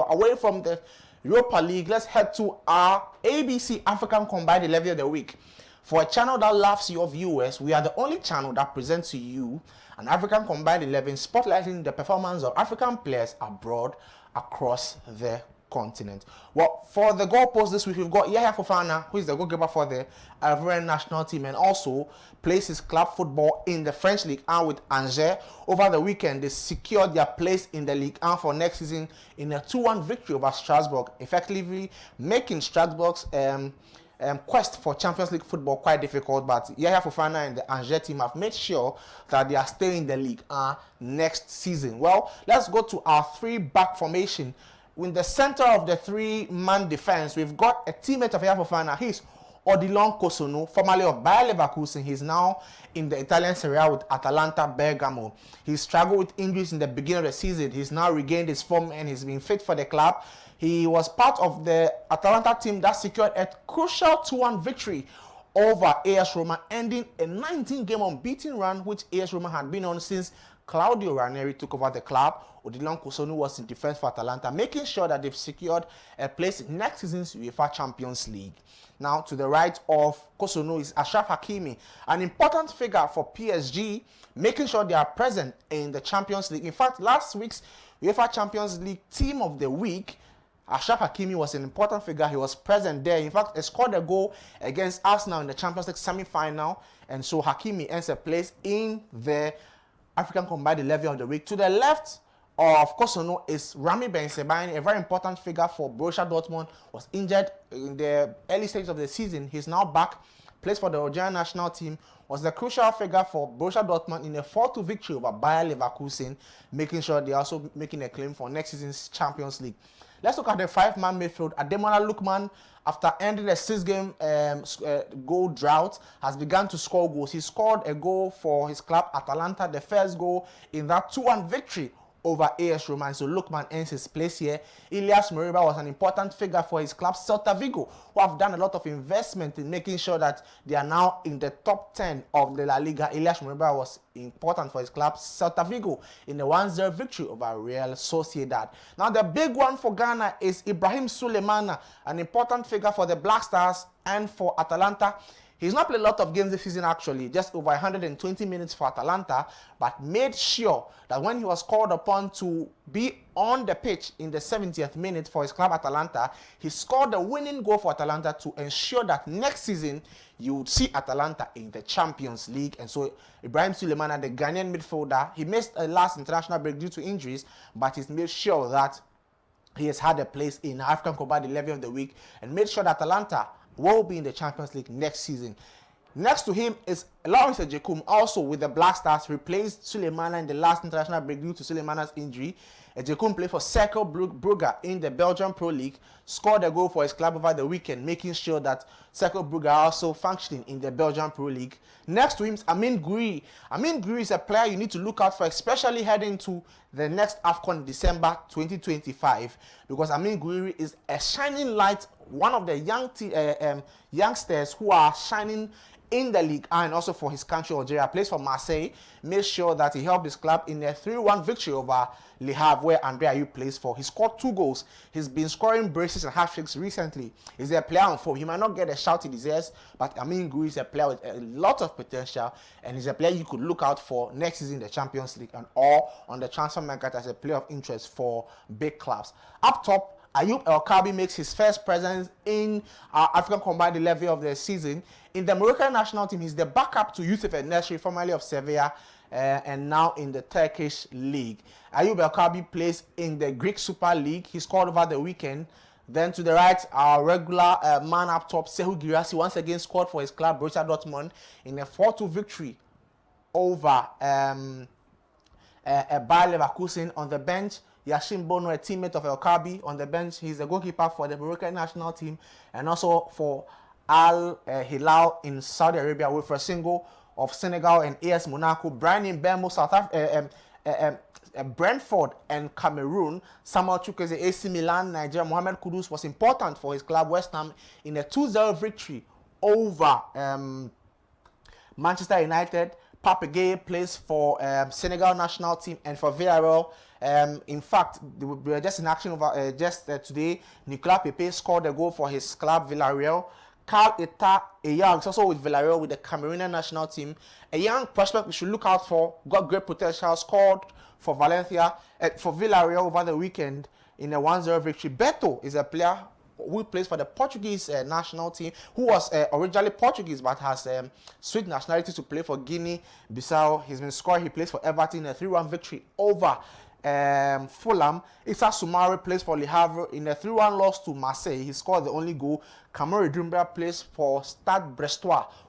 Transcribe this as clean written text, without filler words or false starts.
Well, away from the Europa League, let's head to our ABC African Combined 11 of the Week. For a channel that loves your viewers, we are the only channel that presents to you an African Combined 11 spotlighting the performance of African players abroad across the continent. Well, for the goalpost this week, we've got Yahya Fofana, who is the goalkeeper for the Ivorian national team and also plays his club football in the French Ligue 1 with Angers. Over the weekend, they secured their place in the Ligue 1 for next season in a 2-1 victory over Strasbourg, effectively making Strasbourg's quest for Champions League football quite difficult. But Yahya Fofana and the Angers team have made sure that they are staying in the Ligue 1 next season. Well, let's go to our 3-back formation. In the center of the 3-man defense, we've got a teammate of Yahya Fofana. He's Odilon Cossonu, formerly of Bayer Leverkusen. He's now in the Italian Serie A with Atalanta Bergamo. He struggled with injuries in the beginning of the season. He's now regained his form and he's been fit for the club. He was part of the Atalanta team that secured a crucial 2-1 victory over AS Roma, ending a 19-game unbeaten run which AS Roma had been on since Claudio Ranieri took over the club. Odilon Cossonu was in defense for Atalanta, making sure that they've secured a place in next season's UEFA Champions League. Now, to the right of Cossonu is Achraf Hakimi, an important figure for PSG, making sure they are present in the Champions League. In fact, last week's UEFA Champions League Team of the Week, Achraf Hakimi was an important figure. He was present there. In fact, he scored a goal against Arsenal in the Champions League semi-final, and so Hakimi earns a place in the African Combined 11 of the Week. To the left of Cossonu is Rami Ben-Sebaini, a very important figure for Borussia Dortmund, was injured in the early stages of the season. He's now back, plays for the Algerian national team, was the crucial figure for Borussia Dortmund in a 4-2 victory over Bayer Leverkusen, making sure they're also making a claim for next season's Champions League. Let's look at the 5-man midfield. Ademola Lookman, after ending a 6-game goal drought, has begun to score goals. He scored a goal for his club Atalanta, the first goal in that 2-1 victory over AS Roma, and so Lookman ends his place here. Ilias Moriba was an important figure for his club Celta Vigo, who have done a lot of investment in making sure that they are now in the top 10 of the La Liga. Ilias Moriba was important for his club Celta Vigo in the 1-0 victory over Real Sociedad. Now the big one for Ghana is Ibrahim Sulemana, an important figure for the Black Stars and for Atalanta. He's not played a lot of games this season actually, just over 120 minutes for Atalanta, but made sure that when he was called upon to be on the pitch in the 70th minute for his club Atalanta, he scored the winning goal for Atalanta to ensure that next season you would see Atalanta in the Champions League. And so Ibrahim Sulemana, the Ghanaian midfielder, he missed a last international break due to injuries, but he's made sure that he has had a place in African Combined 11 of the Week and made sure that Atalanta will be in the Champions League next season. Next to him is Lawrence Ejekum, also with the Black Stars, replaced Sulemana in the last international break due to Sulemana's injury. Ejekum played for Cercle Brugge in the Belgian Pro League, scored a goal for his club over the weekend, making sure that Cercle Brugge are also functioning in the Belgian Pro League. Next to him is Amin Gouiri. Amin Gouiri is a player you need to look out for, especially heading to the next AFCON in December 2025, because Amin Gouiri is a shining light, one of the youngsters who are shining in the league and also for his country Algeria. Plays for Marseille, made sure that he helped his club in a 3-1 victory over Le Havre, where Andre Ayew plays for. He scored 2 goals. He's been scoring braces and hat-tricks recently. He's a player on form. He might not get a shout he deserves, but Amin Gouiri is a player with a lot of potential, and he's a player you could look out for next season in the Champions League and all on the transfer market as a player of interest for big clubs. Up top, Ayoub El Kabi makes his first presence in African Combined 11 of the season. In the Moroccan national team, he's the backup to Youssef El-Nesri, formerly of Sevilla, and now in the Turkish league. Ayoub El Kabi plays in the Greek Super League. He scored over the weekend. Then to the right, our regular man up top, Sekou Guirassy, once again scored for his club, Borussia Dortmund, in a 4-2 victory over Bayer Leverkusen. On the bench, Yashin Bono, a teammate of El Kabi, on the bench. He's the goalkeeper for the Moroccan national team and also for Al Hilal in Saudi Arabia. With a single of Senegal and AS Monaco. Brian Mbeumo, Brentford and Cameroon. Samuel Chukwueze, AC Milan, Nigeria. Mohamed Kudus was important for his club West Ham in a 2-0 victory over Manchester United. Pape Gueye plays for Senegal national team, and for Villarreal, In fact, they were just in action over today. Nicolas Pepe scored a goal for his club Villarreal. Carl Eta, a young, also with Villarreal with the Cameroonian national team, a young prospect we should look out for, got great potential, scored for Valencia, for Villarreal over the weekend in a 1-0 victory. Beto is a player who plays for the Portuguese national team, who was originally Portuguese but has switched nationality to play for Guinea-Bissau. He's been scoring. He plays for Everton in a 3-1 victory over Fulham. Issa Soumare plays for Le Havre in a 3-1 loss to Marseille. He scored the only goal. Kamori Doumbia plays for Stade Brestois,